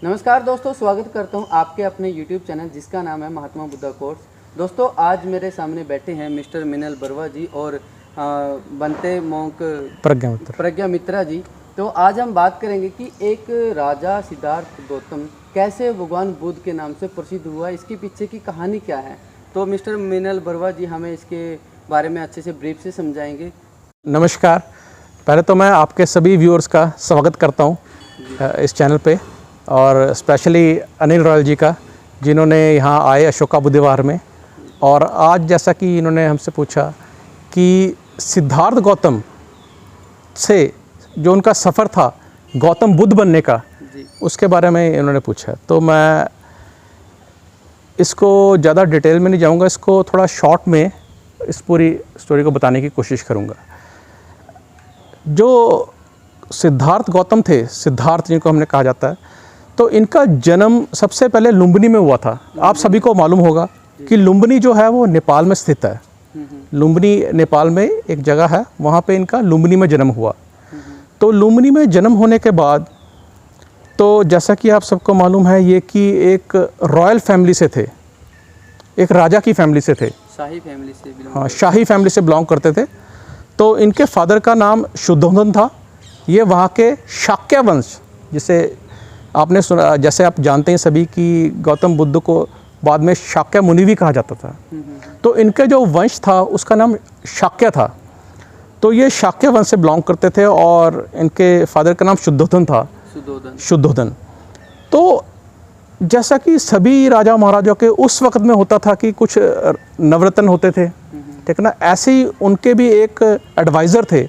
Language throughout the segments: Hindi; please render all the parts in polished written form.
नमस्कार दोस्तों, स्वागत करता हूं आपके अपने YouTube चैनल जिसका नाम है महात्मा बुद्धा कोर्स। दोस्तों, आज मेरे सामने बैठे हैं मिस्टर मिनल बरवा जी और बनते मोंक प्रज्ञा मित्रा जी। तो आज हम बात करेंगे कि एक राजा सिद्धार्थ गौतम कैसे भगवान बुद्ध के नाम से प्रसिद्ध हुआ, इसके पीछे की कहानी क्या है। तो मिस्टर मिनल बरवा जी हमें इसके बारे में अच्छे से ब्रीफ से समझाएंगे। नमस्कार, पहले तो मैं आपके सभी व्यूअर्स का स्वागत करता हूं इस चैनल पे, और स्पेशली अनिल रॉयल जी का, जिन्होंने यहाँ आए अशोका बुद्ध विहार में। और आज जैसा कि इन्होंने हमसे पूछा कि सिद्धार्थ गौतम से जो उनका सफ़र था गौतम बुद्ध बनने का, उसके बारे में इन्होंने पूछा। तो मैं इसको ज़्यादा डिटेल में नहीं जाऊँगा, इसको थोड़ा शॉर्ट में इस पूरी स्टोरी को बताने की कोशिश करूँगा। जो सिद्धार्थ गौतम थे, सिद्धार्थ जिनको हमने कहा जाता है, तो इनका जन्म सबसे पहले लुम्बिनी में हुआ था। आप सभी को मालूम होगा कि लुम्बिनी जो है वो नेपाल में स्थित है। लुम्बिनी नेपाल में एक जगह है, वहाँ पे इनका लुम्बिनी में जन्म हुआ। तो लुम्बिनी में जन्म होने के बाद, तो जैसा कि आप सबको मालूम है ये कि एक रॉयल फैमिली से थे, एक राजा की फैमिली से थे, शाही फैमिली से हाँ, शाही फैमिली से बिलोंग करते थे। तो इनके फादर का नाम शुद्धोधन था। ये वहाँ के शाक्य वंश, जिसे आपने सुना, जैसे आप जानते हैं सभी कि गौतम बुद्ध को बाद में शाक्य मुनि भी कहा जाता था। तो इनके जो वंश था उसका नाम शाक्य था। तो ये शाक्य वंश से बिलोंग करते थे और इनके फादर का नाम शुद्धोधन था। शुद्धोधन। तो जैसा कि सभी राजा महाराजाओं के उस वक्त में होता था कि कुछ नवरत्न होते थे, ठीक है ना, ऐसे ही उनके भी एक एडवाइज़र थे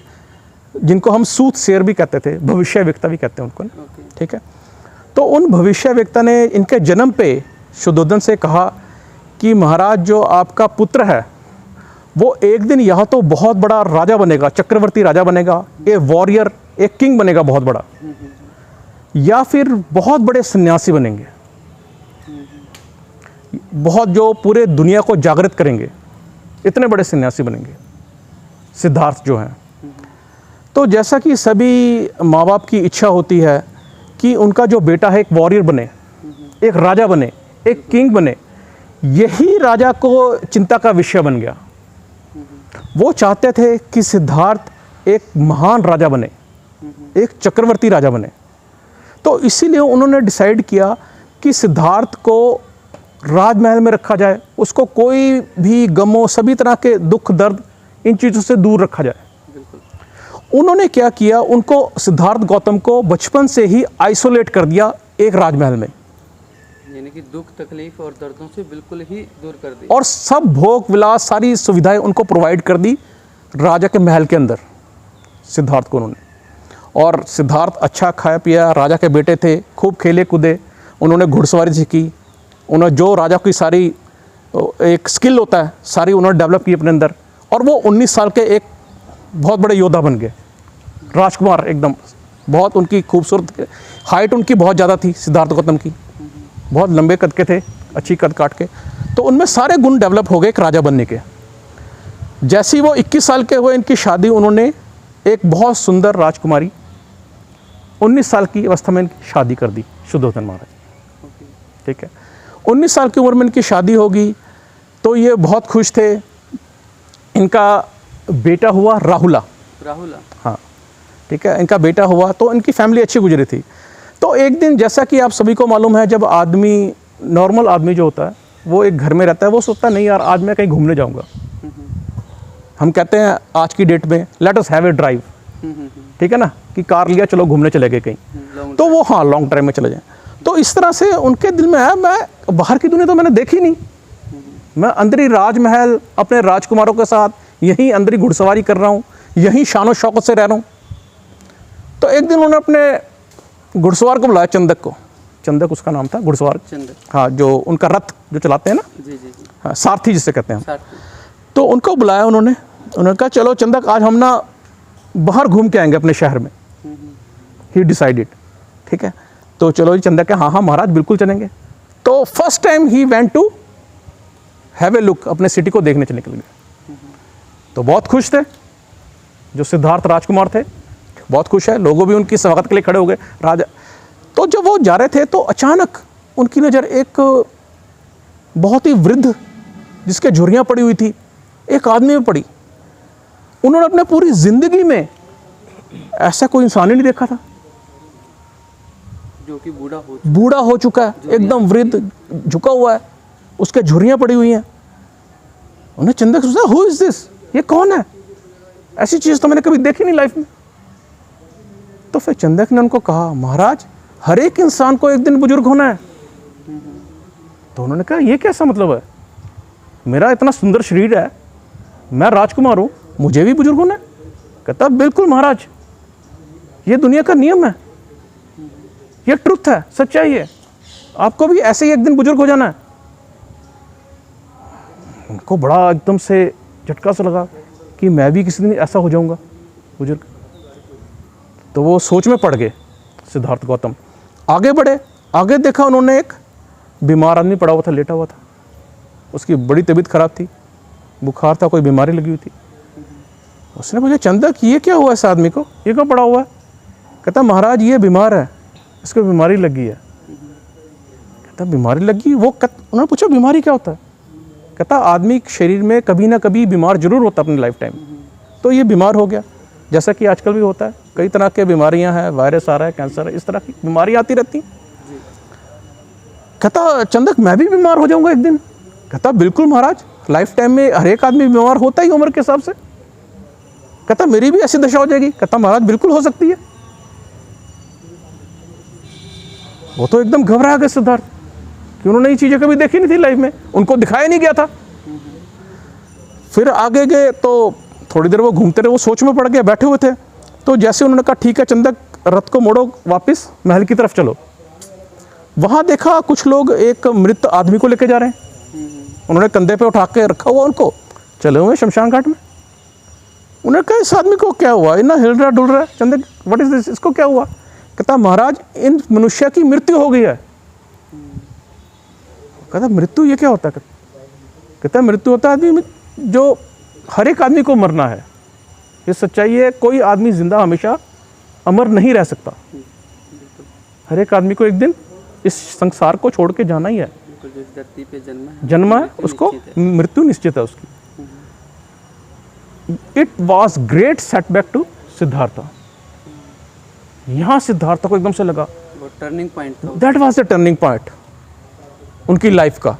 जिनको हम सूतसेयर भी कहते थे, भविष्यवक्ता भी कहते हैं उनको, ठीक है। तो उन भविष्यवक्ता ने इनके जन्म पे शुद्धोधन से कहा कि महाराज, जो आपका पुत्र है वो एक दिन यहाँ तो बहुत बड़ा राजा बनेगा, चक्रवर्ती राजा बनेगा, एक वॉरियर, एक किंग बनेगा बहुत बड़ा, या फिर बहुत बड़े सन्यासी बनेंगे, बहुत जो पूरे दुनिया को जागृत करेंगे, इतने बड़े सन्यासी बनेंगे सिद्धार्थ जो हैं। तो जैसा कि सभी माँ बाप की इच्छा होती है कि उनका जो बेटा है एक वॉरियर बने, एक राजा बने, एक किंग बने, यही राजा को चिंता का विषय बन गया। वो चाहते थे कि सिद्धार्थ एक महान राजा बने, एक चक्रवर्ती राजा बने। तो इसीलिए उन्होंने डिसाइड किया कि सिद्धार्थ को राजमहल में रखा जाए, उसको कोई भी गमों, सभी तरह के दुख दर्द, इन चीज़ों से दूर रखा जाए। उन्होंने क्या किया, उनको सिद्धार्थ गौतम को बचपन से ही आइसोलेट कर दिया एक राजमहल में, यानी कि दुख तकलीफ और दर्दों से बिल्कुल ही दूर कर दी, और सब भोग विलास, सारी सुविधाएं उनको प्रोवाइड कर दी राजा के महल के अंदर सिद्धार्थ को उन्होंने। और सिद्धार्थ अच्छा खाया पिया, राजा के बेटे थे, खूब खेले कूदे, उन्होंने घुड़सवारी सीखी, उन्होंने जो राजा की सारी एक स्किल होता है सारी उन्होंने डेवलप की अपने अंदर, और वो 19 साल के एक बहुत बड़े योद्धा बन गए, राजकुमार एकदम। बहुत उनकी खूबसूरत, हाइट उनकी बहुत ज़्यादा थी सिद्धार्थ गौतम की, बहुत लंबे कद के थे, अच्छी कद काट के। तो उनमें सारे गुण डेवलप हो गए एक राजा बनने के। जैसे ही वो 21 साल के हुए, इनकी शादी उन्होंने एक बहुत सुंदर राजकुमारी, 19 साल की अवस्था में इनकी शादी कर दी शुद्धोधन महाराज, ठीक है। 19 साल की उम्र में इनकी शादी होगी, तो ये बहुत खुश थे। इनका बेटा हुआ राहुला, हाँ, ठीक है, इनका बेटा हुआ, तो इनकी फैमिली अच्छी गुजरी थी। तो एक दिन, जैसा कि आप सभी को मालूम है, जब आदमी, नॉर्मल आदमी जो होता है, वो एक घर में रहता है, वो सोचता है नहीं यार आज मैं कहीं घूमने जाऊंगा। हम कहते हैं आज की डेट में let us have a drive, ठीक है ना, कि कार लिया, चलो घूमने चले गए कहीं, तो वो हाँ लॉन्ग ड्राइव में चले जाएं। तो इस तरह से उनके दिल में है, मैं बाहर की दुनिया तो मैंने देखी नहीं, मैं अंदर ही राजमहल अपने राजकुमारों के साथ यहीं अंदर ही घुड़सवारी कर रहा हूँ, यहीं शानो शौकत से रह रहा हूँ। तो एक दिन उन्होंने अपने घुड़सवार को बुलाया, चंदक को, चंदक उसका नाम था, घुड़सवार, हाँ, जो उनका रथ जो चलाते हैं ना, हाँ, सारथी जिसे कहते हैं हम। तो उनको बुलाया उन्होंने कहा चलो चंदक, आज हम ना बाहर घूम के आएंगे अपने शहर में। ही डिसाइडेड, ठीक है। तो चलो जी, चंदक के हाँ हाँ महाराज बिल्कुल चलेंगे। तो फर्स्ट टाइम ही went to have a look, अपने सिटी को देखने चले गए। तो बहुत खुश थे जो सिद्धार्थ राजकुमार थे, बहुत खुश है, लोगों भी उनकी स्वागत के लिए खड़े हो गए। राजा तो जब वो जा रहे थे तो अचानक उनकी नज़र एक बहुत ही वृद्ध, जिसके झुर्रियाँ पड़ी हुई थी, एक आदमी में पड़ी। उन्होंने अपने पूरी ज़िंदगी में ऐसा कोई इंसान ही नहीं देखा था, जो कि बूढ़ा हो चुका है, एकदम वृद्ध, झुका हुआ है, उसके झुर्रियाँ पड़ी हुई हैं। उन्हें चंदक सोचा, हु इज दिस, ये कौन है, ऐसी चीज़ तो मैंने कभी देखी नहीं लाइफ में। तो फिर चंदक ने उनको कहा, महाराज हर एक इंसान को एक दिन बुजुर्ग होना है। तो उन्होंने कहा, ये कैसा मतलब है, मेरा इतना सुंदर शरीर है, मैं राजकुमार हूँ, मुझे भी बुजुर्ग होना है? कहता, बिल्कुल महाराज, ये दुनिया का नियम है, ये ट्रुथ है, सच्चाई है, आपको भी ऐसे ही एक दिन बुजुर्ग हो जाना है। उनको बड़ा एकदम से झटका सा लगा कि मैं भी किसी दिन ऐसा हो जाऊंगा बुजुर्ग। तो वो सोच में पड़ गए। सिद्धार्थ गौतम आगे बढ़े, आगे देखा उन्होंने एक बीमार आदमी पड़ा हुआ था, लेटा हुआ था, उसकी बड़ी तबीयत खराब थी, बुखार था, कोई बीमारी लगी हुई थी। उसने पूछा, चंदक ये क्या हुआ इस आदमी को, ये क्यों पड़ा हुआ है? कहता, महाराज ये बीमार है, इसको बीमारी लगी है। कहता, बीमारी लगी? उन्होंने पूछा, बीमारी क्या होता है? कहता, आदमी शरीर में कभी ना कभी बीमार जरूर होता है अपनी लाइफ टाइम। तो ये बीमार हो गया, जैसा कि आजकल भी होता है, कई तरह के बीमारियां हैं, वायरस आ रहा है, कैंसर है, इस तरह की बीमारियां आती रहती हैं। कहता, चंदक मैं भी बीमार हो जाऊंगा एक दिन? कहता, बिल्कुल महाराज, लाइफ टाइम में हर एक आदमी बीमार होता ही उम्र के हिसाब से। कहता, मेरी भी ऐसी दशा हो जाएगी? कहता, महाराज बिल्कुल हो सकती है। वो तो एकदम घबरा गए सिद्धार्थ, कि उन्होंने ये चीजें कभी देखी नहीं थी लाइफ में, उनको दिखाया नहीं गया था। फिर आगे गए तो थोड़ी देर वो घूमते रहे, वो सोच में पड़ गए, बैठे हुए थे। तो जैसे उन्होंने कहा, ठीक है चंदक, रथ को मोड़ो, वापस महल की तरफ चलो। वहां देखा कुछ लोग एक मृत आदमी को लेके जा रहे हैं। उन्होंने कंधे पे उठा के रखा हुआ, उनको चले हुए शमशान घाट में। उन्होंने कहा, इस आदमी को क्या हुआ, इतना हिल रहा डुल रहा है, चंदक व्हाट इज दिस, इसको क्या हुआ? कहता, महाराज इन मनुष्य की मृत्यु हो गई है। कहता, मृत्यु ये क्या होता है? कहता, मृत्यु होता है आदमी जो, हर एक आदमी को मरना है, ये सच्चाई है, कोई आदमी जिंदा हमेशा अमर नहीं रह सकता। हर एक आदमी को एक दिन इस संसार को छोड़ के जाना ही है, जो इस धरती पे जन्मा है उसको मृत्यु निश्चित है उसकी। It was great setback to Siddharth. यहां सिद्धार्थ को एकदम से लगा, वो टर्निंग पॉइंट था, that was the turning point उनकी लाइफ का,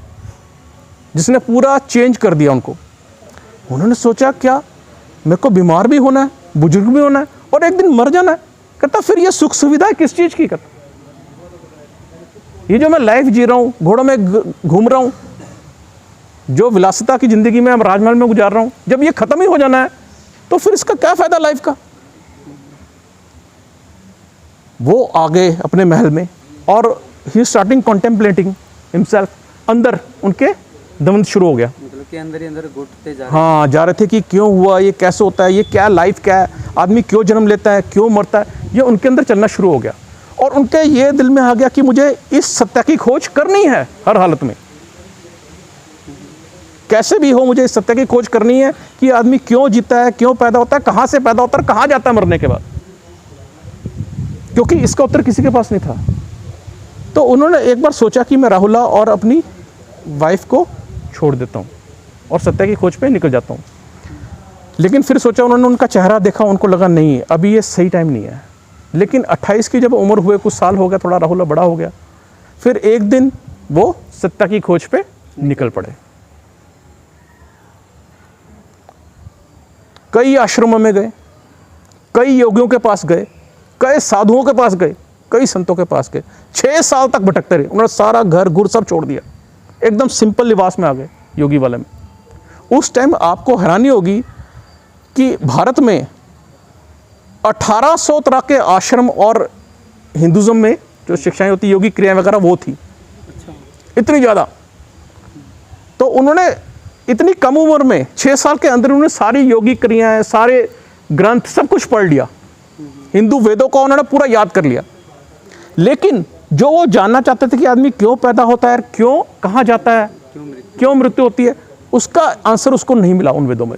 जिसने पूरा चेंज कर दिया उनको। उन्होंने सोचा, क्या मेरे को बीमार भी होना है, बुजुर्ग भी होना है, और एक दिन मर जाना है? कहता, फिर ये सुख सुविधा किस चीज की? कहता, ये जो मैं लाइफ जी रहा हूँ, घोड़ों में घूम रहा हूँ, जो विलासिता की जिंदगी में राजमहल में गुजार रहा हूँ, जब ये खत्म ही हो जाना है तो फिर इसका क्या फायदा लाइफ का? वो आ गए अपने महल में और ही स्टार्टिंग कॉन्टेम्पलेटिंग हिमसेल्फ। अंदर उनके दमन शुरू हो गया, मतलब कि अंदर ही अंदर घुटते जा रहे। हाँ, जा रहे थे कि क्यों हुआ, ये कैसे होता है, ये क्या लाइफ क्या है, आदमी क्यों जन्म लेता है, क्यों मरता है, ये उनके अंदर चलना शुरू हो गया। और उनके ये दिल में आ गया कि मुझे इस सत्य की खोज करनी है, हर हालत में, कैसे भी हो मुझे इस सत्य की खोज करनी है कि आदमी क्यों जीता है, क्यों पैदा होता है, कहाँ से पैदा होता है, कहाँ जाता है मरने के बाद, क्योंकि इसका उत्तर किसी के पास नहीं था। तो उन्होंने एक बार सोचा कि मैं राहुला और अपनी वाइफ को छोड़ देता हूँ और सत्य की खोज पे निकल जाता हूँ। लेकिन फिर सोचा, उन्होंने उनका चेहरा देखा, उनको लगा नहीं, अभी ये सही टाइम नहीं है। लेकिन 28 की जब उम्र हुए, कुछ साल हो गया, थोड़ा राहुल बड़ा हो गया, फिर एक दिन वो सत्ता की खोज पे निकल पड़े। कई आश्रमों में गए, कई योगियों के पास गए, कई साधुओं के पास गए, कई संतों के पास गए। 6 साल तक भटकते रहे। उन्होंने सारा घर गुर सब छोड़ दिया, एकदम सिंपल लिबास में आ गए योगी वाले में। उस टाइम आपको हैरानी होगी कि भारत में 1800 तरह के आश्रम और हिंदुज़म में जो शिक्षाएं होती, योगी क्रियाएं वगैरह, वो थी। इतनी ज़्यादा। तो उन्होंने इतनी कम उम्र में 6 साल के अंदर उन्होंने सारी योगी क्रियाएं, सारे ग्रंथ, सब कुछ पढ़ लिया। हिंदू वेदों को उन्होंने पूरा याद कर लिया। लेकिन जो वो जानना चाहते थे कि आदमी क्यों पैदा होता है, क्यों कहाँ जाता है, क्यों मृत्यु होती है, उसका आंसर उसको नहीं मिला उन वेदों में।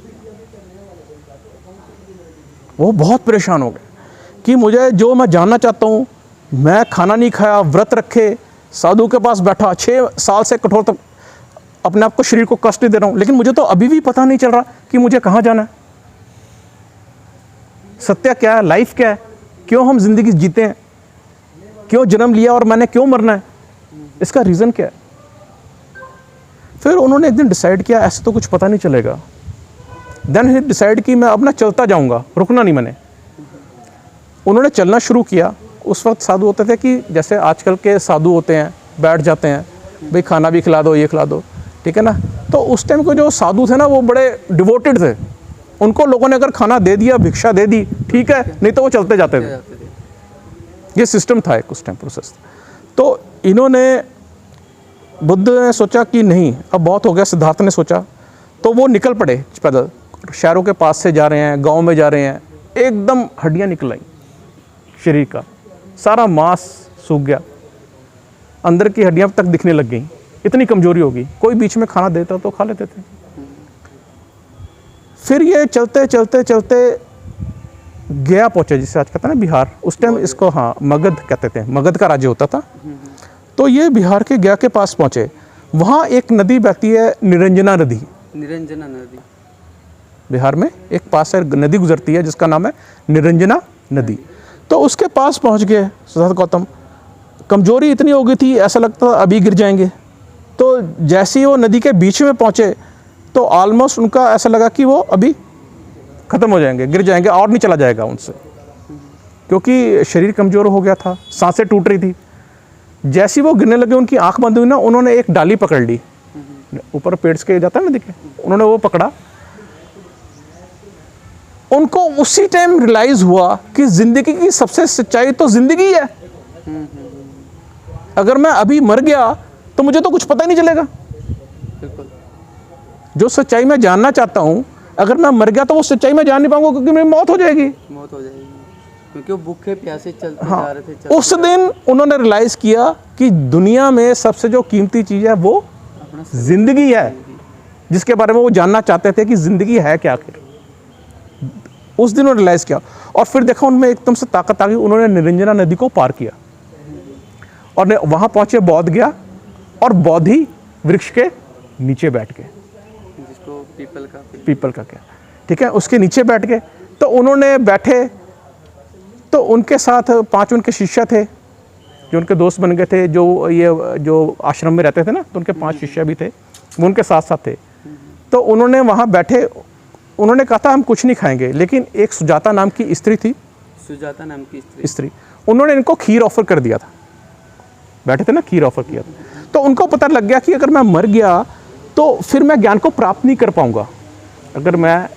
वो बहुत परेशान हो गए कि मुझे जो मैं जानना चाहता हूँ मैं खाना नहीं खाया, व्रत रखे, साधु के पास बैठा, 6 साल से कठोर तक अपने आप को, शरीर को कष्ट दे रहा हूँ, लेकिन मुझे तो अभी भी पता नहीं चल रहा कि मुझे कहाँ जाना है, सत्य क्या है, लाइफ क्या है, क्यों हम जिंदगी जीते हैं, क्यों जन्म लिया और मैंने क्यों मरना है, इसका रीज़न क्या है। फिर उन्होंने एक दिन डिसाइड किया ऐसे तो कुछ पता नहीं चलेगा। देन ही डिसाइड कि मैं अब ना चलता जाऊंगा, रुकना नहीं मैंने। उन्होंने चलना शुरू किया। उस वक्त साधु होते थे कि जैसे आजकल के साधु होते हैं, बैठ जाते हैं, भाई खाना भी खिला दो, ये खिला दो, ठीक है ना। तो उस टाइम को जो साधु थे ना वो बड़े डिवोटेड थे। उनको लोगों ने अगर खाना दे दिया, भिक्षा दे दी, ठीक है, नहीं तो वो चलते जाते थे। ये सिस्टम था एक उस टाइम प्रोसेस। तो इन्होंने, बुद्ध ने सोचा कि नहीं अब बहुत हो गया, सिद्धार्थ ने सोचा, तो वो निकल पड़े पैदल, शहरों के पास से जा रहे हैं, गांव में जा रहे हैं, एकदम हड्डियां निकल आई शरीर का, सारा मांस सूख गया, अंदर की हड्डियां तक दिखने लग गई, इतनी कमजोरी होगी। कोई बीच में खाना देता तो खा लेते थे। फिर ये चलते चलते चलते गया पहुंचे, जिसे आज कहते हैं ना बिहार, उस टाइम इसको हाँ मगध कहते थे, मगध का राज्य होता था। तो ये बिहार के गया के पास पहुंचे। वहाँ एक नदी बहती है, निरंजना नदी। निरंजना नदी बिहार में एक पास है नदी गुजरती है जिसका नाम है निरंजना नदी। तो उसके पास पहुंच गए सिद्धार्थ गौतम। कमजोरी इतनी हो गई थी, ऐसा लगता था अभी गिर जाएंगे। तो जैसे ही वो नदी के बीच में पहुंचे तो ऑलमोस्ट उनका ऐसा लगा कि वो अभी ख़त्म हो जाएंगे, गिर जाएंगे और नहीं चला जाएगा उनसे, क्योंकि शरीर कमज़ोर हो गया था, सांसें टूट रही थी। जैसे ही वो गिरने लगे, उनकी आंख बंद हुई ना, उन्होंने एक डाली पकड़ ली, ऊपर पेड़ के जाता है ना दिखे, उन्होंने वो पकड़ा। उनको उसी टाइम रियलाइज हुआ कि जिंदगी की सबसे सच्चाई तो जिंदगी है। अगर मैं अभी मर गया तो मुझे तो कुछ पता ही नहीं चलेगा। जो सच्चाई मैं जानना चाहता हूं, अगर मैं मर गया तो वो सच्चाई मैं जान नहीं पाऊंगा, क्योंकि मेरी मौत हो जाएगी, क्योंकि वो भूखे प्यासे चलते हाँ, जा रहे थे। उस दिन उन्होंने रियलाइज किया कि दुनिया में सबसे जो कीमती चीज है वो जिंदगी है, जिसके बारे में वो जानना चाहते थे कि जिंदगी है क्या आखिर। उस दिन उन्होंने रियलाइज किया और फिर देखा उनमें एकदम से ताकत आ गई। उन्होंने निरंजना नदी को पार किया और वहां पहुंचे बौद्ध गया, और बोधि वृक्ष के नीचे बैठ गए, जिसको पीपल का क्या, ठीक है, उसके नीचे बैठ गए। तो उन्होंने बैठे तो उनके साथ 5 उनके शिष्य थे जो उनके दोस्त बन गए थे, जो आश्रम में रहते थे ना, तो उनके 5 शिष्य भी थे, वो उनके साथ साथ थे। तो उन्होंने वहाँ बैठे, उन्होंने कहा था हम कुछ नहीं खाएंगे, लेकिन एक सुजाता नाम की स्त्री थी, सुजाता नाम की स्त्री, उन्होंने इनको खीर ऑफर कर दिया था। बैठे थे ना, खीर ऑफर किया था। तो उनको पता लग गया कि अगर मैं मर गया तो फिर मैं ज्ञान को प्राप्त नहीं कर पाऊंगा, अगर मैं,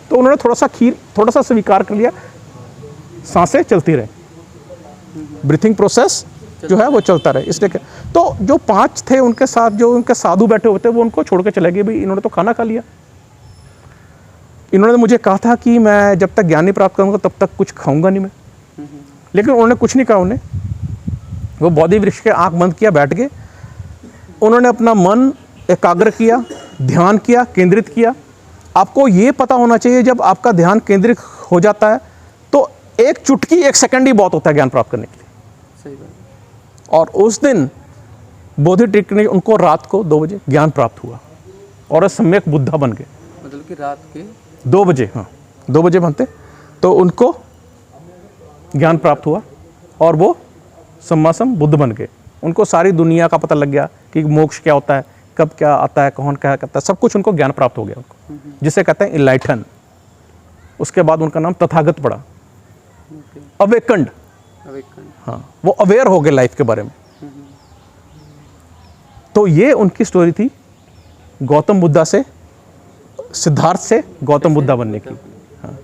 तो उन्होंने थोड़ा सा स्वीकार कर लिया, सांसें चलती रहे, ब्रीथिंग प्रोसेस जो है वो चलता रहे, इसलिए। तो जो 5 थे उनके साथ, जो उनके साधु बैठे हुए थे, वो उनको छोड़ के चले गए, भाई इन्होंने तो खाना खा लिया। इन्होंने मुझे कहा था कि मैं जब तक ज्ञान नहीं प्राप्त करूंगा तब तक कुछ खाऊंगा नहीं मैं, लेकिन उन्होंने कुछ नहीं कहा। उन्हें वो बोधि वृक्ष के आंख बंद किया, बैठ गए। उन्होंने अपना मन एकाग्र किया, ध्यान किया, केंद्रित किया। आपको ये पता होना चाहिए, जब आपका ध्यान केंद्रित हो जाता है तो एक चुटकी, 1 सेकंड ही बहुत होता है ज्ञान प्राप्त करने के लिए। सही बात। और उस दिन बोधि वृक्ष ने उनको रात को 2 बजे ज्ञान प्राप्त हुआ और सम्यक बुद्धा बन गए। मतलब कि रात के 2 बजे, हाँ 2 बजे बनते, तो उनको ज्ञान प्राप्त हुआ और वो सम्मासम बुद्ध बन गए। उनको सारी दुनिया का पता लग गया कि मोक्ष क्या होता है, कब क्या आता है, कौन क्या करता है, सब कुछ उनको ज्ञान प्राप्त हो गया उनको, जिसे कहते हैं इनलाइटन। उसके बाद उनका नाम तथागत पड़ा, अवेकंड, हाँ, वो अवेयर हो गए लाइफ के बारे में। तो ये उनकी स्टोरी थी गौतम बुद्धा से, सिद्धार्थ से गौतम बुद्धा बनने की। हाँ।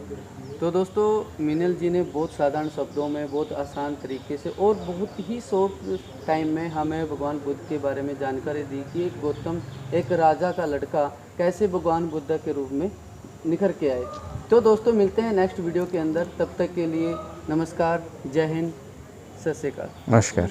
तो दोस्तों, मिनल जी ने बहुत साधारण शब्दों में, बहुत आसान तरीके से और बहुत ही शॉर्ट टाइम में हमें भगवान बुद्ध के बारे में जानकारी दी कि गौतम एक राजा का लड़का कैसे भगवान बुद्ध के रूप में निखर के आए। तो दोस्तों, मिलते हैं नेक्स्ट वीडियो के अंदर, तब तक के लिए नमस्कार, जय हिंद, सत श्री अकाल। नमस्कार।